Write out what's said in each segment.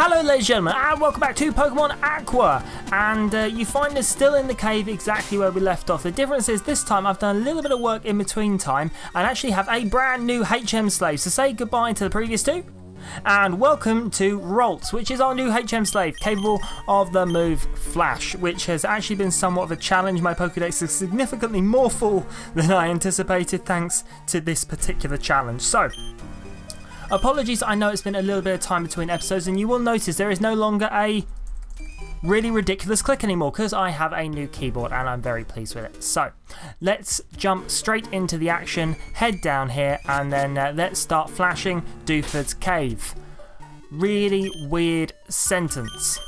Hello ladies and gentlemen, and welcome back to Pokemon Aqua, and you find us still in the cave exactly where we left off. The difference is this time I've done a little bit of work in between time and actually have a brand new HM slave, so say goodbye to the previous two. And welcome to Roltz, which is our new HM slave, capable of the move Flash, which has actually been somewhat of a challenge. My Pokedex is significantly more full than I anticipated thanks to this particular challenge. So, apologies, I know it's been a little bit of time between episodes, and you will notice there is no longer a really ridiculous click anymore because I have a new keyboard and I'm very pleased with it. So let's jump straight into the action, head down here, and then let's start flashing Dooford's Cave. Really weird sentence.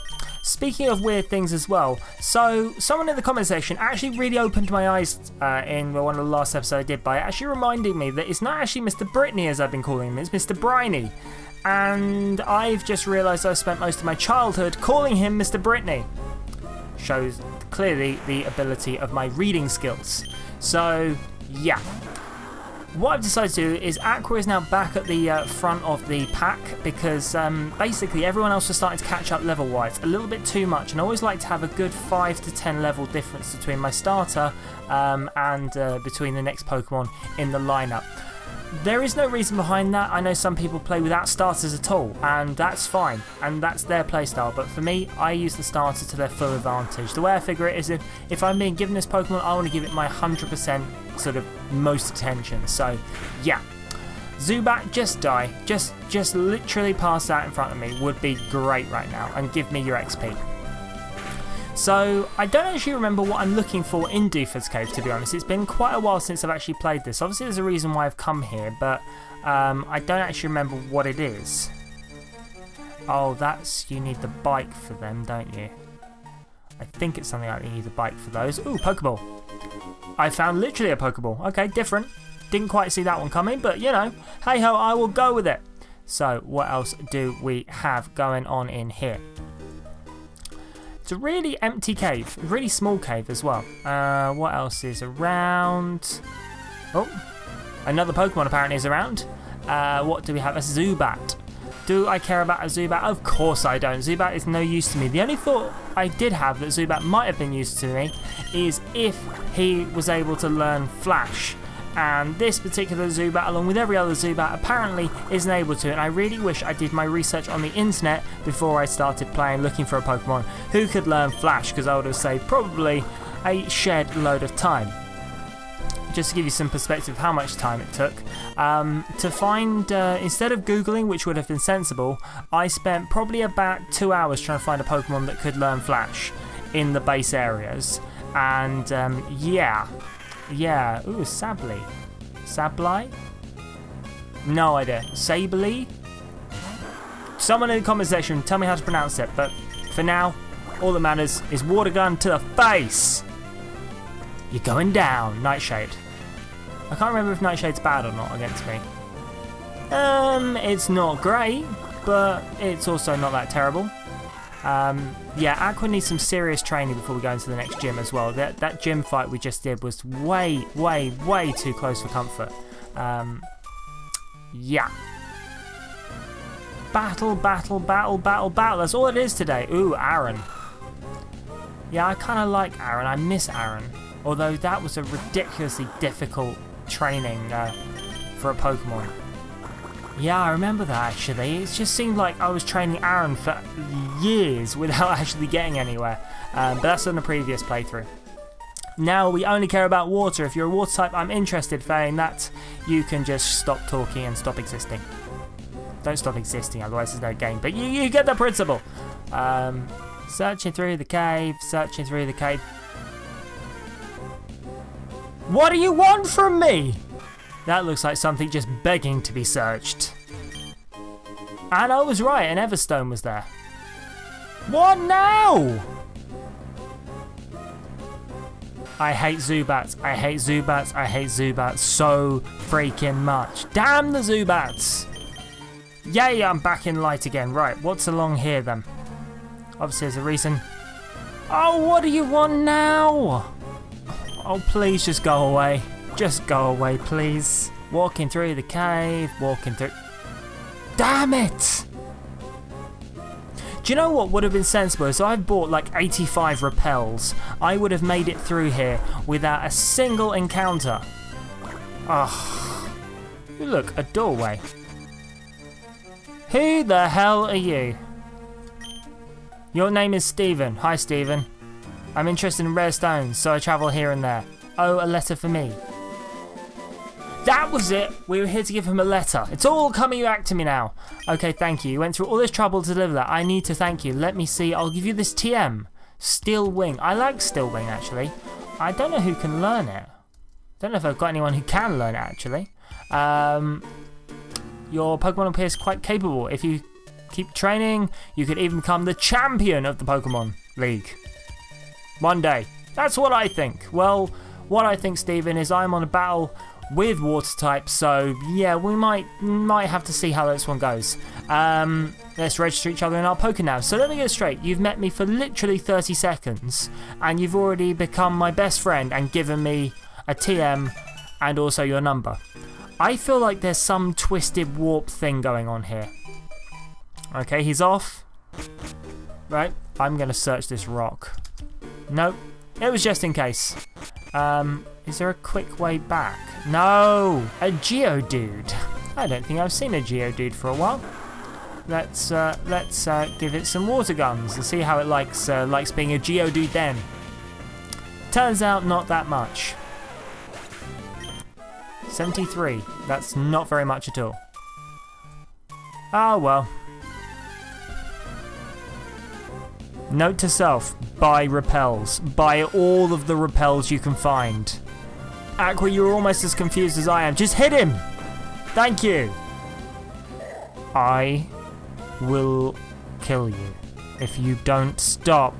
Speaking of weird things as well, so someone in the comment section actually really opened my eyes in one of the last episodes I did by actually reminding me that it's not actually Mr. Brittany as I've been calling him, it's Mr. Briny. And I've just realised I've spent most of my childhood calling him Mr. Brittany. Shows clearly the ability of my reading skills. So, yeah. What I've decided to do is Aqua is now back at the front of the pack because basically everyone else is starting to catch up level-wise. A little bit too much, and I always like to have a good 5 to 10 level difference between my starter and between the next Pokemon in the lineup. There is no reason behind that. I know some people play without starters at all, and that's fine, and that's their playstyle. But for me, I use the starter to their full advantage. The way I figure it is if I'm being given this Pokemon, I want to give it my 100% sort of most attention. So, yeah. Zubat, just die. Just literally pass that in front of me would be great right now, and give me your XP. So, I don't actually remember what I'm looking for in Dooford's Cave, to be honest. It's been quite a while since I've actually played this. Obviously, there's a reason why I've come here, but I don't actually remember what it is. Oh, that's... you need the bike for them, don't you? I think it's something like you need the bike for those. Ooh, Pokeball. I found literally a Pokeball. Okay, different. Didn't quite see that one coming, but, you know, hey-ho, I will go with it. So, what else do we have going on in here? It's a really empty cave, really small cave as well. What else is around? Oh, another Pokemon apparently is around. What do we have? A Zubat. Do I care about a Zubat? Of course I don't. Zubat is no use to me. The only thought I did have that Zubat might have been used to me is if he was able to learn Flash. And this particular Zubat, along with every other Zubat, apparently isn't able to. And I really wish I did my research on the internet before I started playing, looking for a Pokemon who could learn Flash, because I would have saved probably a shed load of time. Just to give you some perspective of how much time it took. To find, instead of Googling, which would have been sensible, I spent probably about 2 hours trying to find a Pokemon that could learn Flash in the base areas. And, yeah. Yeah, ooh, Sably. Sableye? No idea. Sableye? Someone in the comment section tell me how to pronounce it, but for now, all that matters is water gun to the face! You're going down, Nightshade. I can't remember if Nightshade's bad or not against me. It's not great, but it's also not that terrible. Yeah, Aqua needs some serious training before we go into the next gym as well. That gym fight we just did was way too close for comfort. Yeah. Battle. That's all it is today. Ooh, Aaron. Yeah, I kind of like Aaron. I miss Aaron. Although that was a ridiculously difficult training for a Pokemon. Yeah, I remember that actually. It just seemed like I was training Aaron for years without actually getting anywhere. But that's on the previous playthrough. Now we only care about water. If you're a water type, I'm interested, saying that you can just stop talking and stop existing. Don't stop existing, otherwise there's no game. But you get the principle. Searching through the cave, searching through the cave. What do you want from me? That looks like something just begging to be searched. And I was right, an Everstone was there. What now? I hate Zubats, I hate Zubats, I hate Zubats so freaking much. Damn the Zubats! Yay, I'm back in light again. Right, what's along here then? Obviously there's a reason. Oh, what do you want now? Oh, please just go away. Just go away, please. Walking through the cave, walking through... Damn it! Do you know what would have been sensible? So I've bought like 85 repels. I would have made it through here without a single encounter. Oh, look, a doorway. Who the hell are you? Your name is Stephen. Hi, Stephen. I'm interested in rare stones, so I travel here and there. Oh, a letter for me. That was it. We were here to give him a letter. It's all coming back to me now. Okay, thank you. You went through all this trouble to deliver that. I need to thank you. Let me see. I'll give you this TM. Steel Wing. I like Steel Wing, actually. I don't know who can learn it. Don't know if I've got anyone who can learn it, actually. Your Pokemon appears quite capable. If you keep training, you could even become the champion of the Pokemon League. One day. That's what I think. Well, what I think, Stephen, is I'm on a battle with water types, so yeah, we might have to see how this one goes. Let's register each other in our Pokénav. So let me get it straight. You've met me for literally 30 seconds, and you've already become my best friend and given me a TM and also your number. I feel like there's some twisted warp thing going on here. Okay, he's off. Right, I'm going to search this rock. Nope, it was just in case. Is there a quick way back? No, a Geodude. I don't think I've seen a Geodude for a while. Let's give it some water guns and see how it likes being a Geodude then. Turns out not that much. 73. That's not very much at all. Oh well. Note to self, buy repels. Buy all of the repels you can find. Aqua, you're almost as confused as I am. Just hit him! Thank you! I will kill you if you don't stop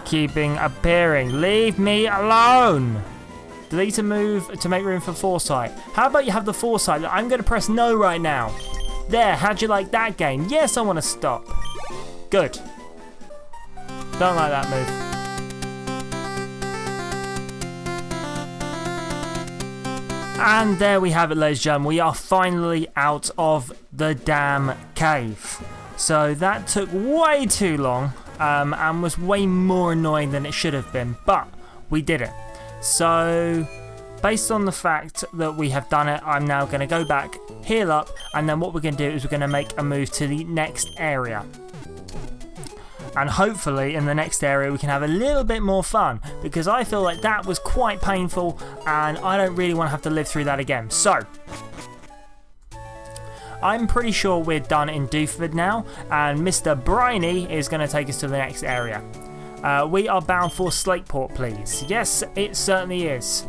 keeping appearing. Leave me alone! Delete a move to make room for foresight. How about you have the foresight? I'm going to press no right now. There, how'd you like that game? Yes, I want to stop. Good. Don't like that move. And there we have it, ladies and gentlemen. We are finally out of the damn cave. So that took way too long and was way more annoying than it should have been. But we did it. So based on the fact that we have done it, I'm now going to go back, heal up, and then what we're going to do is we're going to make a move to the next area. And hopefully in the next area we can have a little bit more fun, because I feel like that was quite painful and I don't really want to have to live through that again. So I'm pretty sure we're done in Dooford now, and Mr. Briny is going to take us to the next area. We are bound for Slateport, please. Yes, it certainly is.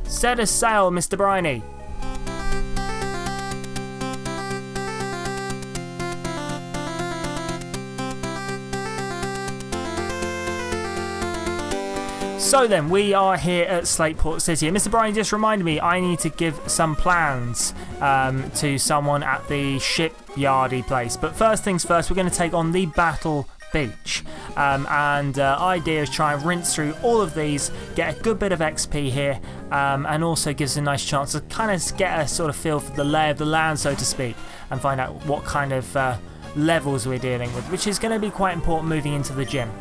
Set a sail, Mr. Briny. So then, we are here at Slateport City, and Mr. Bryan just reminded me I need to give some plans to someone at the shipyardy place. But first things first, we're going to take on the Battle Beach. Idea is try and rinse through all of these, get a good bit of XP here, and also gives a nice chance to kind of get a sort of feel for the lay of the land, so to speak, and find out what kind of levels we're dealing with, which is going to be quite important moving into the gym.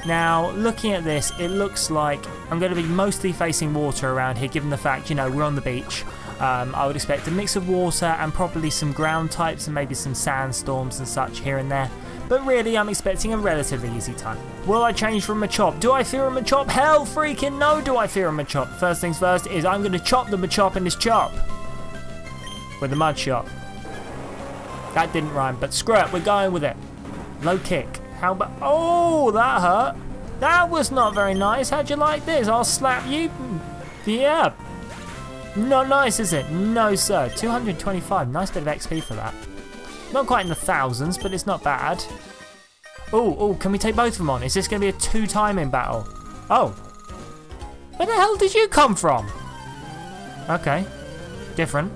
Now, looking at this, it looks like I'm going to be mostly facing water around here, given the fact, you know, we're on the beach. I would expect a mix of water and probably some ground types and maybe some sandstorms and such here and there. But really, I'm expecting a relatively easy time. Will I change from Machop? Do I fear a Machop? Hell freaking no, do I fear a Machop? First things first is I'm going to chop the Machop in this chop. With the mud shot. That didn't rhyme, but screw it, we're going with it. Low kick. How about... Oh, that hurt. That was not very nice. How'd you like this? I'll slap you. Yeah. Not nice, is it? No, sir. 225. Nice bit of XP for that. Not quite in the thousands, but it's not bad. Oh, can we take both of them on? Is this going to be a two-timing battle? Oh. Where the hell did you come from? Okay. Different.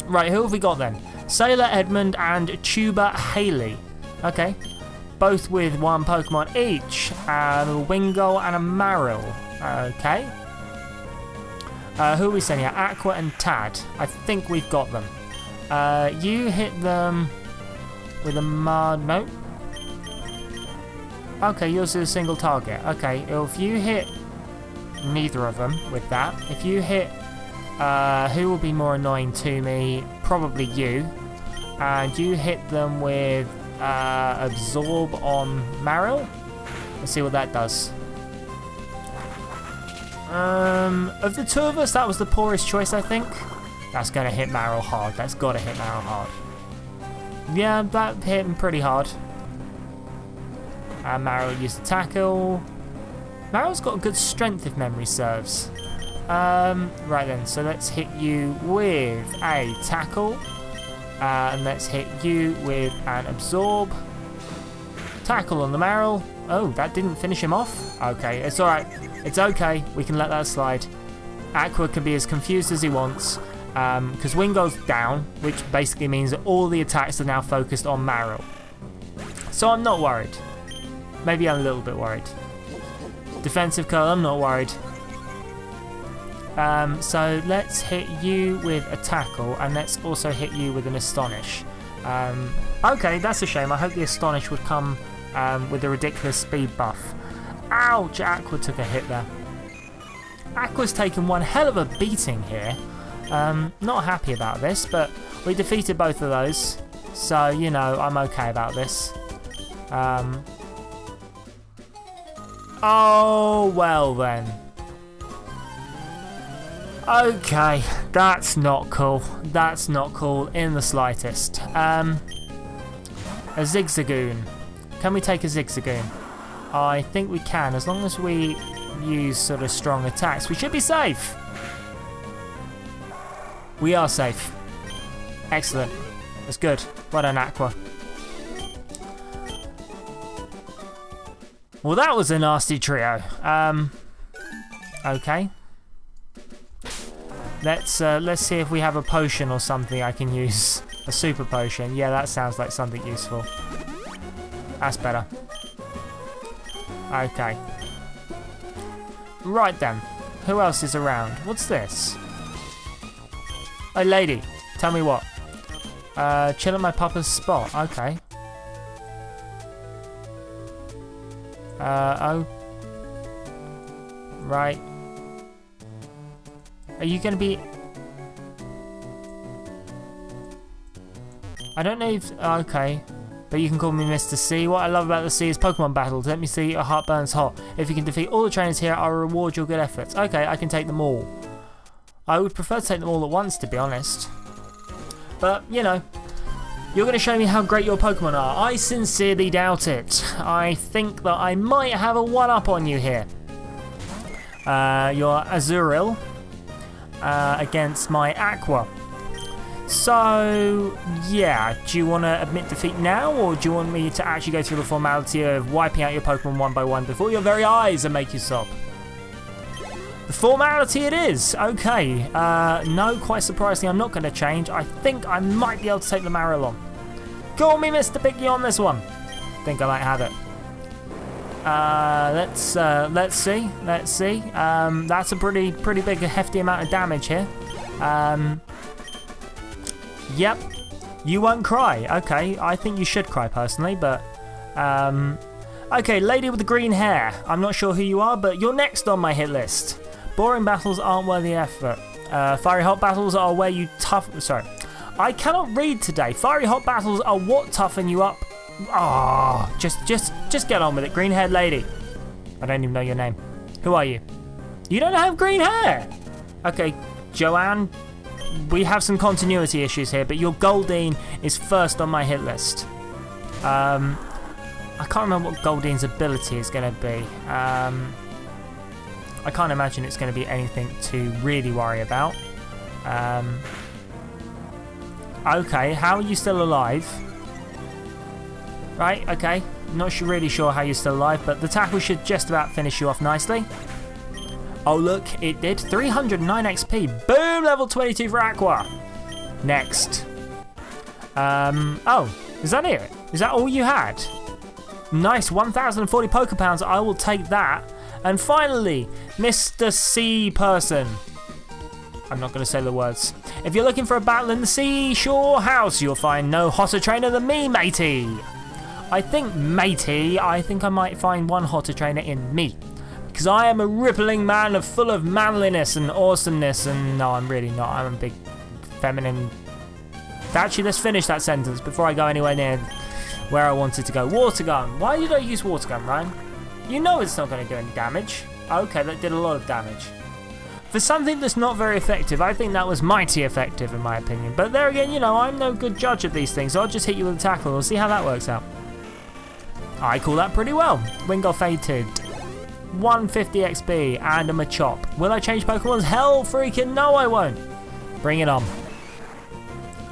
Right, who have we got then? Sailor Edmund and Tuber Haley. Okay. Both with one Pokemon each. A Wingull and a Marill. Okay. Who are we sending out? Aqua and Tad. I think we've got them. You hit them with a no. Okay, yours is a single target. Okay, if you hit neither of them with that, if you hit who will be more annoying to me? Probably you. And you hit them with absorb on Marill. Let's see what that does. Of the two of us, that was the poorest choice, I think. That's gonna hit Marill hard. That's gotta hit Marill hard. Yeah, that hit him pretty hard. And Marill used to tackle. Marill's got good strength if memory serves. Right then, so let's hit you with a tackle. And let's hit you with an absorb. Tackle on the Marill. Oh, that didn't finish him off? Okay, it's alright. It's okay, we can let that slide. Aqua can be as confused as he wants, because Wing goes down, which basically means that all the attacks are now focused on Marill. So I'm not worried. Maybe I'm a little bit worried. Defensive curl, I'm not worried. So let's hit you with a tackle, and let's also hit you with an astonish. Okay, that's a shame. I hope the astonish would come with a ridiculous speed buff. Ouch, Aqua took a hit there. Aqua's taken one hell of a beating here. Not happy about this, but we defeated both of those. So, you know, I'm okay about this. Oh, well then. Okay, that's not cool. That's not cool in the slightest. A Zigzagoon. Can we take a Zigzagoon? I think we can, as long as we use sort of strong attacks. We should be safe. We are safe. Excellent. That's good. Well done, Aqua. Well, that was a nasty trio. Okay. Let's see if we have a potion or something I can use. A super potion. Yeah, that sounds like something useful. That's better. Okay. Right then. Who else is around? What's this? Oh, lady. Tell me what. Chill at my papa's spot. Okay. Oh. Right. Are you going to be... I don't know if... Okay. But you can call me Mr. C. What I love about the sea is Pokemon battles. Let me see your heart burns hot. If you can defeat all the trainers here, I'll reward your good efforts. Okay, I can take them all. I would prefer to take them all at once, to be honest. But, you know, you're going to show me how great your Pokemon are. I sincerely doubt it. I think that I might have a one-up on you here. Your Azurill against my Aqua. So, yeah, do you want to admit defeat now, or do you want me to actually go through the formality of wiping out your Pokemon one by one before your very eyes and make you sob? The formality it is. Okay. No, quite surprisingly, I'm not going to change. I think I might be able to take the Marill on. Call me Mr. Picky on this one. Think I might have it. Let's see. Let's see. That's a pretty big, hefty amount of damage here. Yep. You won't cry. Okay. I think you should cry personally, but okay, lady with the green hair. I'm not sure who you are, but you're next on my hit list. Boring battles aren't worthy effort. Fiery hot battles are where you Sorry. I cannot read today. Fiery hot battles are what toughen you up. Ah, oh, just get on with it, green-haired lady. I don't even know your name. Who are you? You don't have green hair. Okay, Joanne. We have some continuity issues here, but your Goldeen is first on my hit list. I can't remember what Goldene's ability is going to be. I can't imagine it's going to be anything to really worry about. Okay, how are you still alive? Right, okay. Not really sure how you're still alive, but the tackle should just about finish you off nicely. Oh, look, it did. 309 XP. Boom, level 22 for Aqua. Next. Oh, is that it? Is that all you had? Nice, 1,040 Pokepounds. I will take that. And finally, Mr. C person. I'm not going to say the words. If you're looking for a battle in the seashore house, you'll find no hotter trainer than me, matey. I think I might find one hotter trainer in me. Because I am a rippling man full of manliness and awesomeness. And no, I'm really not. I'm a big feminine... Actually, let's finish that sentence before I go anywhere near where I wanted to go. Water gun. Why did I use water gun, Ryan? You know it's not going to do any damage. Okay, that did a lot of damage. For something that's not very effective, I think that was mighty effective in my opinion. But there again, you know, I'm no good judge of these things. So I'll just hit you with a tackle. We'll see how that works out. I call that pretty well. Wingull fated. 150 XP and a Machop. Will I change Pokemons? Hell freaking no, I won't. Bring it on.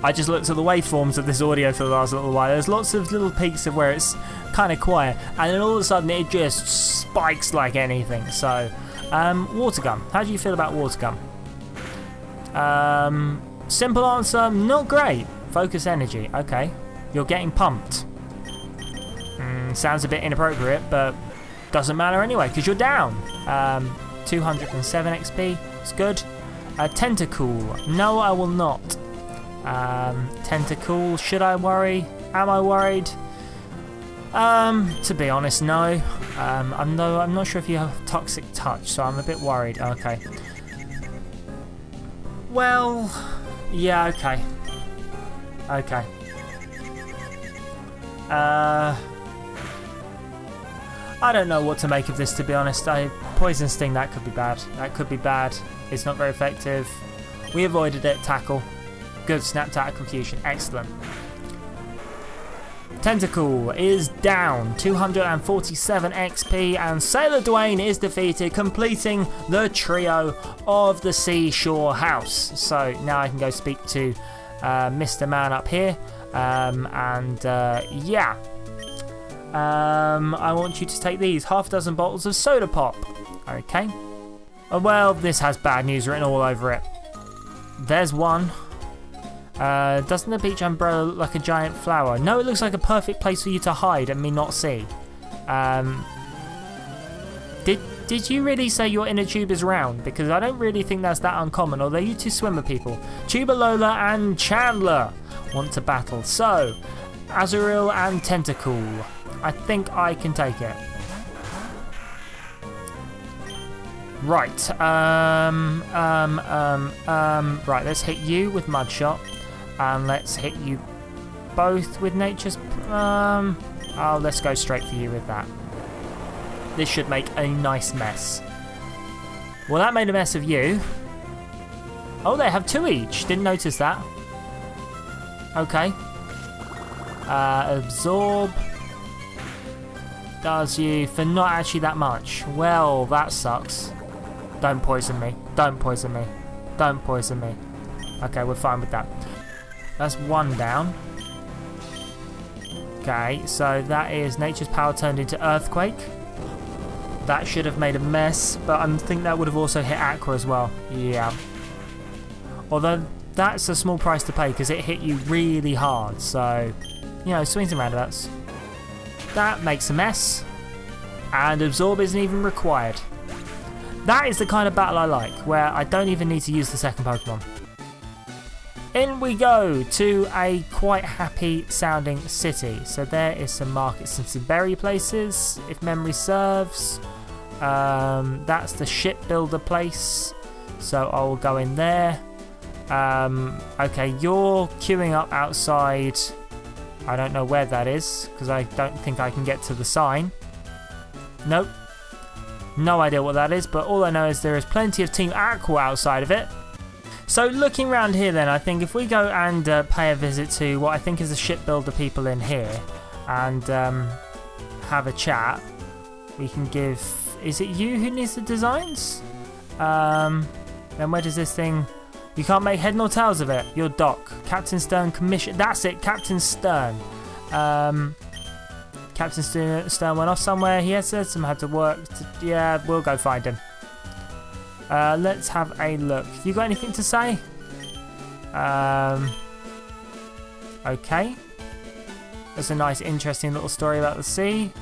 I just looked at the waveforms of this audio for the last little while. There's lots of little peaks of where it's kind of quiet, and then all of a sudden it just spikes like anything. So, water gun. How do you feel about water gun? Simple answer, not great. Focus energy. Okay, you're getting pumped. Sounds a bit inappropriate, but doesn't matter anyway because you're down. 207 XP. It's good. Tentacool. No, I will not. Tentacool, should I worry? Am I worried? To be honest, no. I'm not sure if you have Toxic Touch, so I'm a bit worried. Okay. Well, yeah, okay. Okay. I don't know what to make of this, to be honest. Poison Sting, that could be bad. That could be bad. It's not very effective. We avoided it. Tackle. Good. Snap Attack Confusion. Excellent. Tentacool is down. 247 XP. And Sailor Dwayne is defeated, completing the trio of the Seashore House. So now I can go speak to Mr. Man up here. Yeah. I want you to take these. Half a dozen bottles of soda pop. Okay. Oh, well, this has bad news written all over it. There's one. Doesn't the beach umbrella look like a giant flower? No, it looks like a perfect place for you to hide and me not see. Did you really say your inner tube is round? Because I don't really think that's that uncommon. Although you two swimmer people, Tubalola and Chandler, want to battle. So, Azurill and Tentacool. I think I can take it. Right. Right, let's hit you with Mud Shot. And let's hit you both with Nature's... Oh, let's go straight for you with that. This should make a nice mess. Well, that made a mess of you. Oh, they have two each. Didn't notice that. Okay. Absorb... does you for not actually that much. Well, that sucks. Don't poison me. Don't poison me. Don't poison me. Okay, we're fine with that. That's one down. Okay, so that is Nature's Power turned into Earthquake. That should have made a mess, but I think that would have also hit Aqua as well. Yeah. Although that's a small price to pay because it hit you really hard. So, you know, swings and roundabouts. That makes a mess, and Absorb isn't even required. That is the kind of battle I like, where I don't even need to use the second Pokemon. In we go to a quite happy sounding city. So there is some markets and some berry places, if memory serves. That's the shipbuilder place, so I'll go in there. Okay, you're queuing up outside. I don't know where that is, because I don't think I can get to the sign. Nope. No idea what that is, but all I know is there is plenty of Team Aqua outside of it. So looking around here then, I think if we go and pay a visit to what I think is the shipbuilder people in here, and have a chat, we can give... Is it you who needs the designs? Then where does this thing... You can't make head nor tails of it. You're Doc. Captain Stern commission... That's it, Captain Stern. Captain Stern went off somewhere. He had said some had to work. Yeah, we'll go find him. Let's have a look. You got anything to say? Okay. There's a nice, interesting little story about the sea.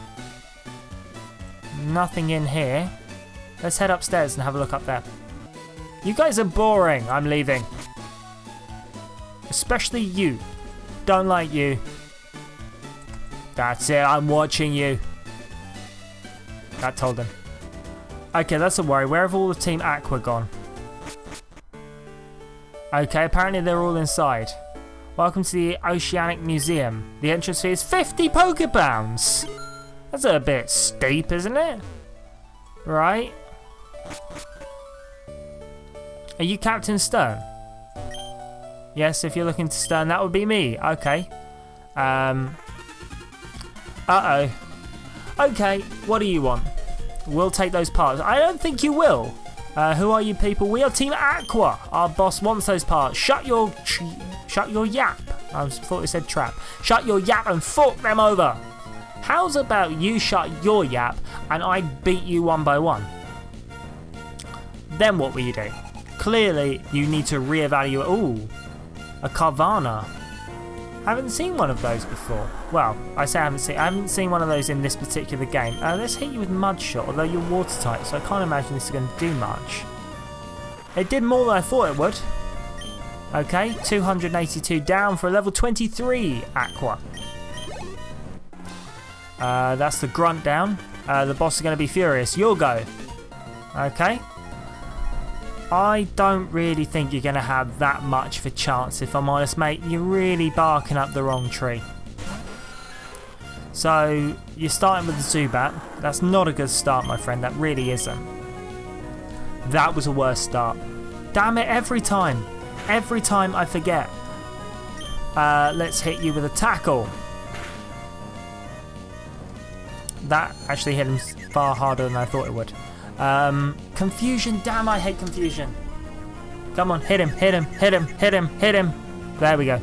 Nothing in here. Let's head upstairs and have a look up there. You guys are boring. I'm leaving. Especially you. Don't like you. That's it. I'm watching you. That told him. Okay, that's a worry. Where have all the Team Aqua gone? Okay, apparently they're all inside. Welcome to the Oceanic Museum. The entrance fee is 50 Pokepounds. That's a bit steep, isn't it? Right. Are you Captain Stern? Yes, if you're looking to Stern, that would be me. Okay. Uh-oh. Okay, what do you want? We'll take those parts. I don't think you will. Who are you people? We are Team Aqua. Our boss wants those parts. Shut your yap. I thought it said trap. Shut your yap and fuck them over. How's about you shut your yap and I beat you one by one? Then what will you do? Clearly, you need to reevaluate. Ooh, a Carvana. I haven't seen one of those before. Well, I haven't seen one of those in this particular game. Let's hit you with Mud Shot, although you're watertight, so I can't imagine this is going to do much. It did more than I thought it would. Okay, 282 down for a level 23 Aqua. That's the grunt down. The boss is going to be furious. You'll go. Okay. I don't really think you're going to have that much of a chance, if I'm honest, mate. You're really barking up the wrong tree. So, you're starting with the Zubat. That's not a good start, my friend. That really isn't. That was a worse start. Damn it, every time. Every time I forget. Let's hit you with a tackle. That actually hit him far harder than I thought it would. Confusion, damn, I hate confusion. Come on, hit him, hit him, hit him, hit him, hit him. There we go.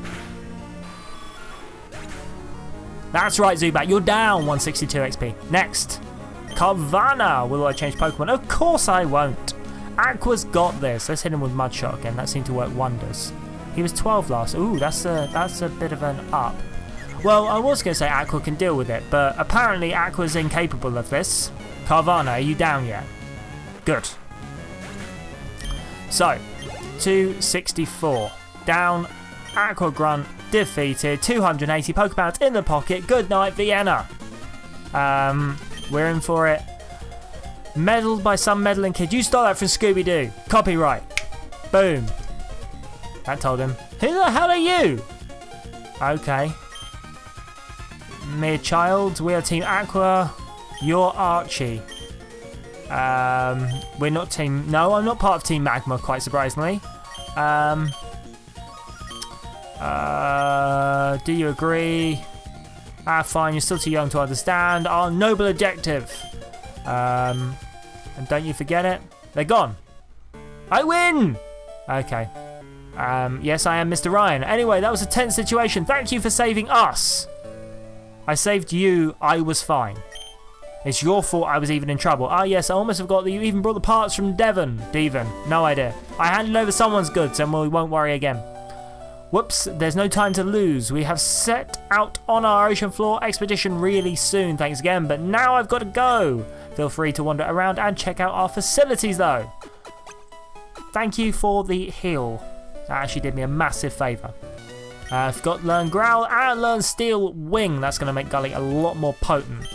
That's right, Zubat, you're down 162 XP. Next, Carvana. Will I change Pokemon? Of course I won't. Aqua's got this. Let's hit him with Mud Shot again. That seemed to work wonders. He was 12 last. Ooh, that's a bit of an up. Well, I was going to say Aqua can deal with it, but apparently Aqua's incapable of this. Carvana, are you down yet? Good. So, 264. Down. Aqua Grunt defeated. 280 Pokepounds in the pocket. Good night, Vienna. We're in for it. Meddled by some meddling kid. You stole that from Scooby-Doo. Copyright. Boom. That told him. Who the hell are you? Okay. Mere child. We are Team Aqua. You're Archie. We're not Team... No, I'm not part of Team Magma, quite surprisingly. Do you agree? Fine, you're still too young to understand. Our noble objective. And don't you forget it. They're gone. I win! Okay. Yes, I am Mr. Ryan. Anyway, that was a tense situation. Thank you for saving us. I saved you. I was fine. It's your fault I was even in trouble. Ah, yes, I almost forgot that you even brought the parts from Devon. No idea. I handed over someone's goods and we won't worry again. Whoops, there's no time to lose. We have set out on our ocean floor expedition really soon. Thanks again, but now I've got to go. Feel free to wander around and check out our facilities, though. Thank you for the heal. That actually did me a massive favour. I've got Learn Growl and Learn Steel Wing. That's going to make Gully a lot more potent.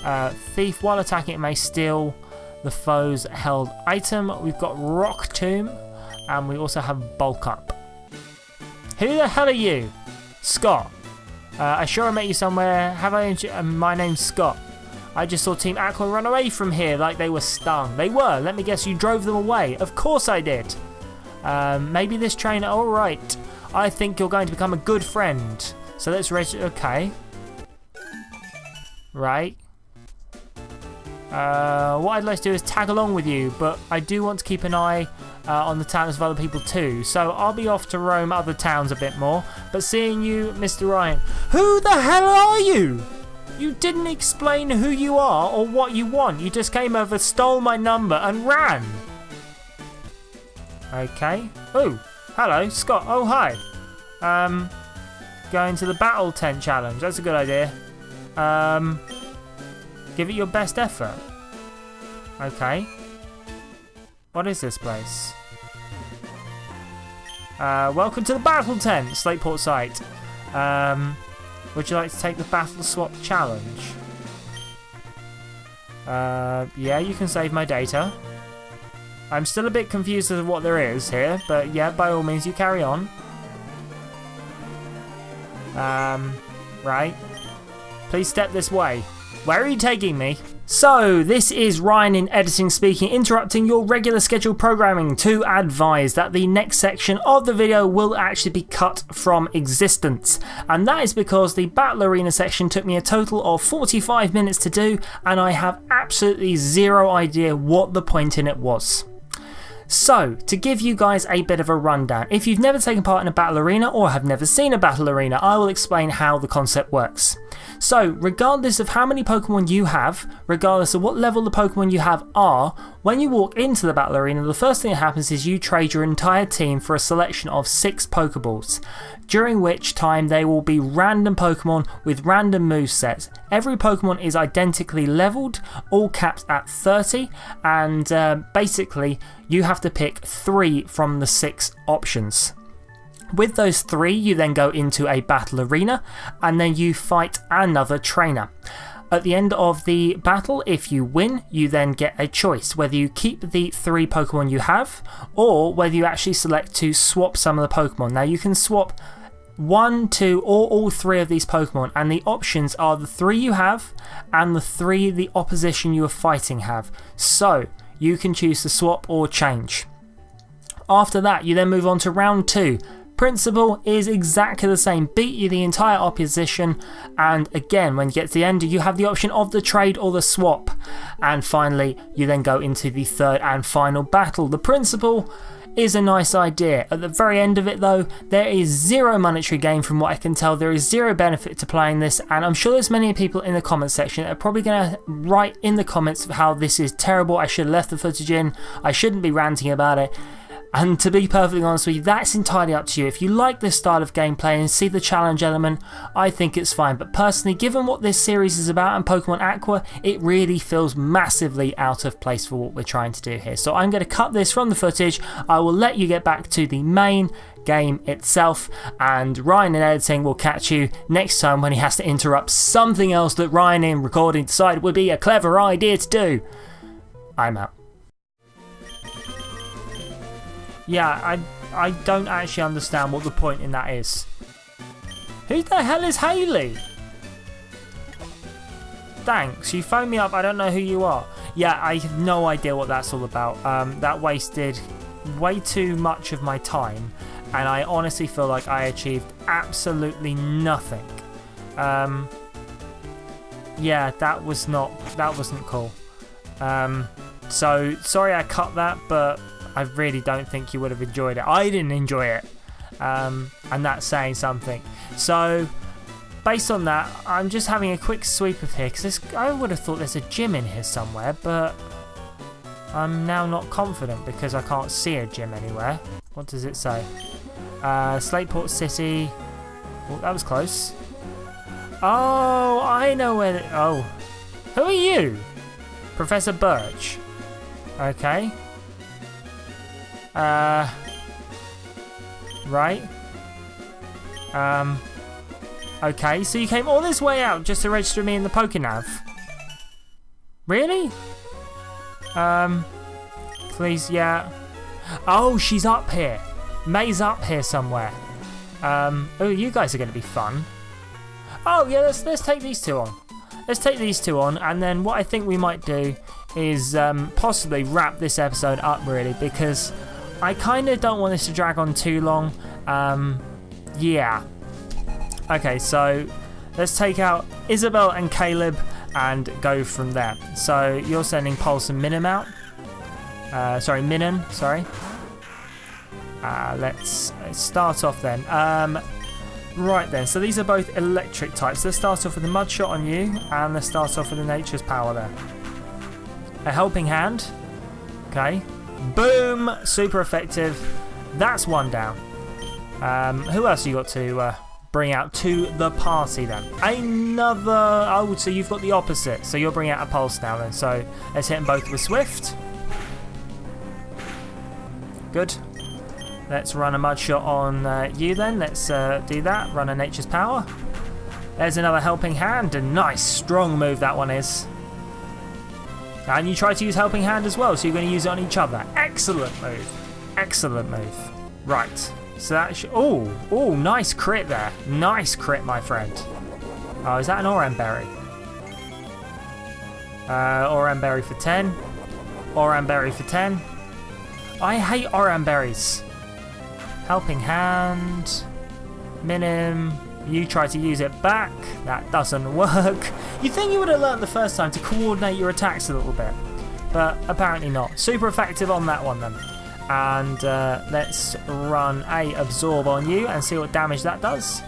Thief, while attacking, it may steal the foe's held item. We've got Rock Tomb, and we also have Bulk Up. Who the hell are you? Scott. I sure I met you somewhere. Have I? My name's Scott. I just saw Team Aqua run away from here like they were stung. They were. Let me guess, you drove them away. Of course I did. Maybe this trainer. All right. I think you're going to become a good friend. So let's register. Okay. Right. What I'd like to do is tag along with you, but I do want to keep an eye on the towns of other people too. So I'll be off to roam other towns a bit more. But seeing you, Mr. Ryan. Who the hell are you? You didn't explain who you are or what you want. You just came over, stole my number and ran. Okay. Oh. Hello, Scott. Oh, hi. Going to the Battle Tent Challenge. That's a good idea. Give it your best effort. Okay. What is this place? Welcome to the battle tent, Slateport site. Would you like to take the battle swap challenge? Yeah, you can save my data. I'm still a bit confused as to what there is here, but yeah, by all means, you carry on. Right. Please step this way. Where are you taking me? So, this is Ryan in editing speaking, interrupting your regular scheduled programming to advise that the next section of the video will actually be cut from existence. And that is because the Battle Arena section took me a total of 45 minutes to do, and I have absolutely zero idea what the point in it was. So, to give you guys a bit of a rundown, if you've never taken part in a battle arena or have never seen a battle arena, I will explain how the concept works. So, regardless of how many Pokemon you have, regardless of what level the Pokemon you have are, when you walk into the battle arena, the first thing that happens is you trade your entire team for a selection of 6 Pokeballs, during which time they will be random Pokemon with random movesets. Every Pokemon is identically leveled, all capped at 30, and basically you have to pick 3 from the 6 options. With those 3, you then go into a battle arena, and then you fight another trainer. At the end of the battle, if you win, you then get a choice whether you keep the 3 Pokemon you have, or whether you actually select to swap some of the Pokemon. Now you can swap 1, 2, or all 3 of these Pokemon, and the options are the 3 you have and the 3 the opposition you are fighting have. So you can choose to swap or change. After that, you then move on to round 2. Principle is exactly the same, beat you the entire opposition, and again when you get to the end you have the option of the trade or the swap, and finally you then go into the third and final battle. The principle is a nice idea. At the very end of it though, there is zero monetary gain from what I can tell. There is zero benefit to playing this, and I'm sure there's many people in the comments section that are probably going to write in the comments how this is terrible, I should have left the footage in, I shouldn't be ranting about it. And to be perfectly honest with you, that's entirely up to you. If you like this style of gameplay and see the challenge element, I think it's fine. But personally, given what this series is about and Pokemon Aqua, it really feels massively out of place for what we're trying to do here. So I'm going to cut this from the footage. I will let you get back to the main game itself, and Ryan in editing will catch you next time when he has to interrupt something else that Ryan in recording decided would be a clever idea to do. I'm out. Yeah, I don't actually understand what the point in that is. Who the hell is Haley? Thanks, you phoned me up, I don't know who you are. Yeah, I have no idea what that's all about. That wasted way too much of my time, and I honestly feel like I achieved absolutely nothing. Yeah, that wasn't cool. So sorry I cut that, but I really don't think you would have enjoyed it. I didn't enjoy it, and that's saying something. So based on that, I'm just having a quick sweep of here, because I would have thought there's a gym in here somewhere, but I'm now not confident because I can't see a gym anywhere. What does it say? Slateport City. Oh, that was close. Oh, I know where. Oh, who are you? Professor Birch. Okay. Right. Okay, so you came all this way out just to register me in the Pokenav? Really? Please, yeah. Oh, she's up here. May's up here somewhere. Oh, you guys are going to be fun. Oh, yeah, let's take these 2 on. Let's take these 2 on, and then what I think we might do is possibly wrap this episode up, really, because I kind of don't want this to drag on too long. Yeah. Okay, so let's take out Isabel and Caleb and go from there. So you're sending Pulse and Minim out. Minun, sorry. Let's start off then. Right then, so these are both electric types. Let's start off with a Mud Shot on you, and let's start off with a Nature's Power there. A Helping Hand. Okay. Boom! Super effective. That's 1 down. Who else you got to bring out to the party then? Another... Oh, so you've got the opposite. So you'll bring out a Pulse now then. So let's hit them both with Swift. Good. Let's run a mud shot on you then. Let's do that. Run a nature's power. There's another helping hand. A nice strong move that one is. And you try to use helping hand as well, so you're going to use it on each other. Excellent move. Excellent move. Right. So that should... Oh, nice crit there. Nice crit, my friend. Oh, is that an Oran Berry? Oran Berry for 10. Oran Berry for 10. I hate Oran Berries. Helping hand. Minim. You try to use it back. That doesn't work. You think you would have learned the first time to coordinate your attacks a little bit. But apparently not. Super effective on that one then. And let's run a absorb on you and see what damage that does.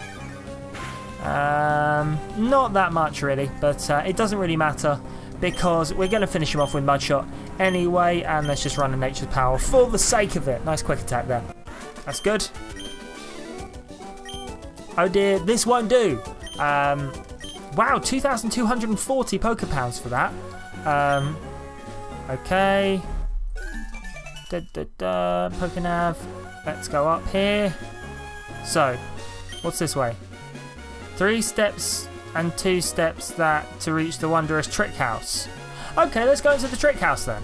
Not that much really, but it doesn't really matter because we're going to finish him off with Mud Shot anyway, and let's just run a Nature's Power for the sake of it. Nice quick attack there. That's good. Oh dear, this won't do. Wow, 2,240 Pokepounds for that. Okay. Pokenav. Let's go up here. So, what's this way? 3 steps and 2 steps that to reach the wondrous trick house. Okay, let's go into the trick house then.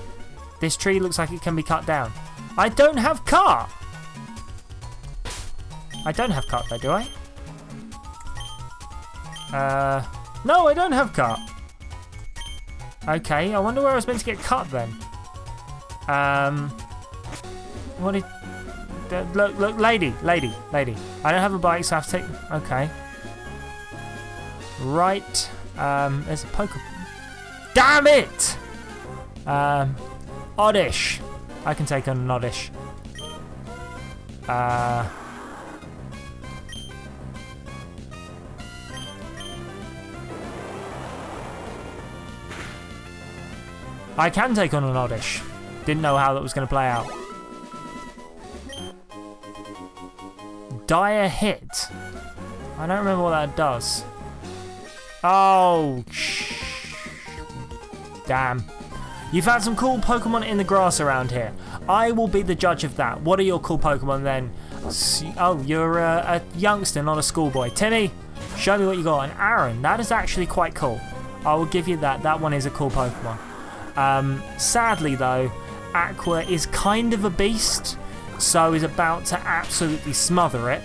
This tree looks like it can be cut down. I don't have cart. I don't have cart though, do I? No, I don't have cart. Okay, I wonder where I was meant to get cut then. What did... Look, lady. I don't have a bike, so I have to take... Okay. Right. There's a Pokemon. Damn it! Oddish. I can take on an Oddish. I can take on an Oddish. Didn't know how that was going to play out. Dire hit. I don't remember what that does. Oh, damn. You've had some cool Pokemon in the grass around here. I will be the judge of that. What are your cool Pokemon then? Oh, you're a youngster, not a schoolboy. Timmy, show me what you got. And Aaron, that is actually quite cool. I will give you that. That one is a cool Pokemon. Sadly though, Aqua is kind of a beast, so is about to absolutely smother it.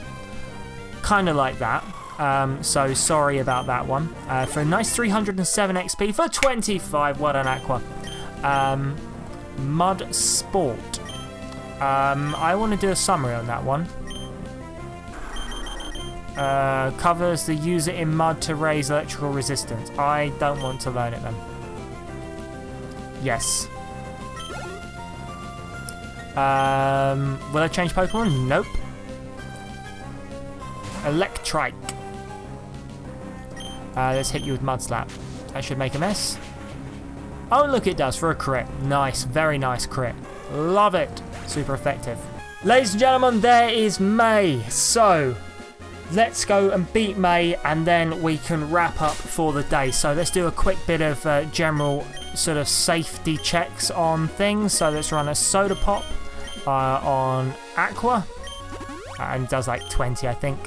Kind of like that. So sorry about that one. For a nice 307 XP for 25. Well done, Aqua. Mud Sport. I want to do a summary on that one. Covers the user in mud to raise electrical resistance. I don't want to learn it then. Yes. Will I change Pokemon? Nope. Electrike. Let's hit you with Mud Slap. That should make a mess. Oh, look, it does for a crit. Nice, very nice crit. Love it. Super effective. Ladies and gentlemen, there is May. So, let's go and beat May, and then we can wrap up for the day. So let's do a quick bit of general sort of safety checks on things. So let's run a Soda Pop on Aqua. And it does like 20, I think.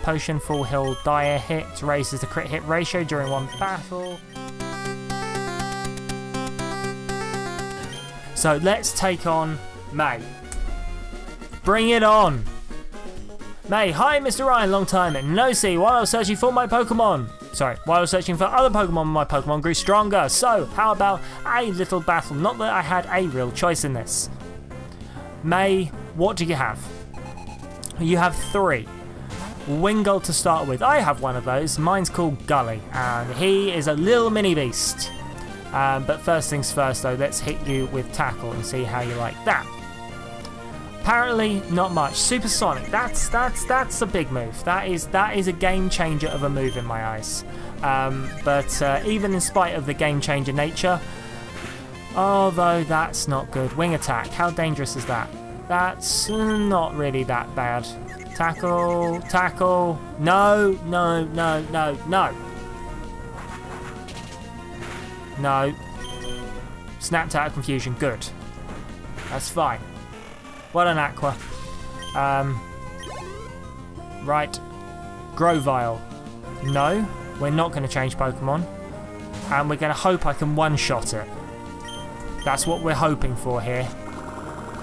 Potion, Full Heal, Dire Hit, raises the crit hit ratio during one battle. So let's take on May. Bring it on! May, hi Mr. Ryan, long time no see. While I was searching for my Pokemon. While I was searching for other Pokemon, my Pokemon grew stronger. So, how about a little battle? Not that I had a real choice in this. May, what do you have? You have 3. Wingull to start with. I have one of those. Mine's called Gully, and he is a little mini beast. But first things first, though, let's hit you with Tackle and see how you like that. Apparently, not much. Supersonic. That's a big move. That is a game changer of a move in my eyes. But even in spite of the game changer nature, although that's not good. Wing attack. How dangerous is that? That's not really that bad. Tackle, tackle. No. No. Snapped out of confusion. Good. That's fine. Well done, Aqua. Right. Grovyle. No, we're not going to change Pokemon. And we're going to hope I can one-shot it. That's what we're hoping for here.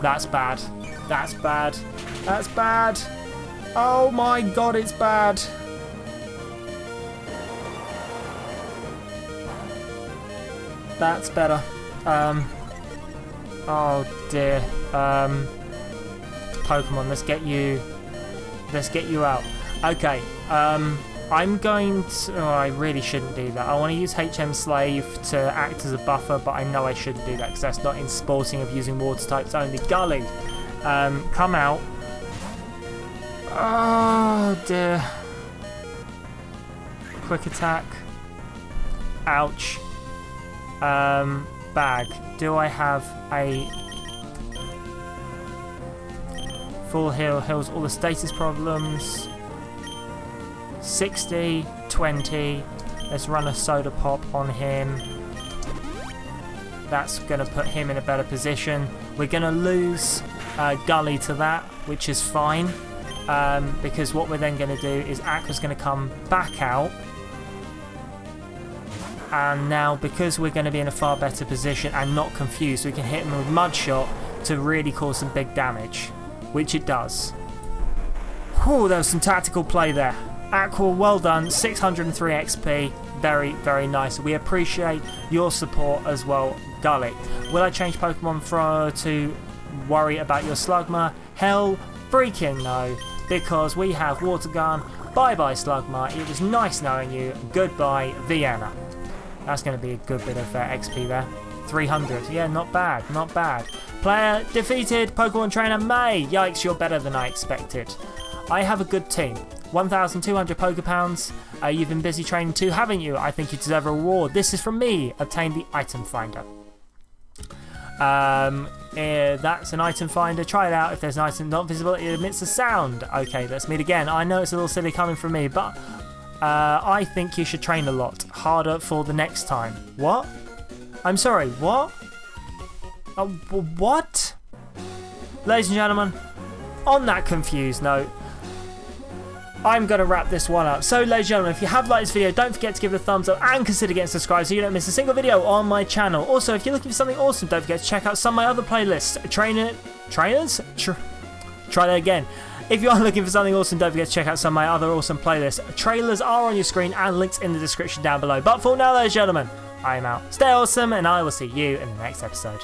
That's bad. That's bad. That's bad. Oh my god, it's bad. That's better. Oh dear. Pokemon, let's get you out. Okay. I'm going to... Oh, I really shouldn't do that. I want to use HM Slave to act as a buffer, but I know I shouldn't do that because that's not in sporting of using water types only. Gully, come out. Oh dear. Quick attack. Ouch. Bag. Do I have a full heal? Heals all the status problems. 60, 20. Let's run a soda pop on him. That's going to put him in a better position. We're going to lose Gully to that, which is fine. Because what we're then going to do is Aqua's going to come back out. And now, because we're going to be in a far better position and not confused, we can hit him with Mud Shot to really cause some big damage. Which it does. Whew, there was some tactical play there. Aqua, well done. 603 XP. Very, very nice. We appreciate your support as well, Gully. Will I change Pokemon to worry about your Slugma? Hell freaking no. Because we have Water Gun. Bye-bye, Slugma. It was nice knowing you. Goodbye, Vienna. That's going to be a good bit of XP there. 300. Yeah, not bad. Not bad. Player defeated. Pokemon Trainer May. Yikes, you're better than I expected. I have a good team. 1,200 Pokepounds. You've been busy training too, haven't you? I think you deserve a reward. This is from me. Obtain the item finder. That's an item finder. Try it out. If there's an item not visible, it emits a sound. Okay, let's meet again. I know it's a little silly coming from me, but I think you should train a lot harder for the next time. What? I'm sorry, what? What? Ladies and gentlemen, on that confused note, I'm going to wrap this one up. So, ladies and gentlemen, if you have liked this video, don't forget to give it a thumbs up and consider getting subscribed so you don't miss a single video on my channel. Also, if you're looking for something awesome, don't forget to check out some of my other playlists. Trainers? Try that again. If you are looking for something awesome, don't forget to check out some of my other awesome playlists. Trailers are on your screen and links in the description down below. But for now, ladies and gentlemen, I am out. Stay awesome, and I will see you in the next episode.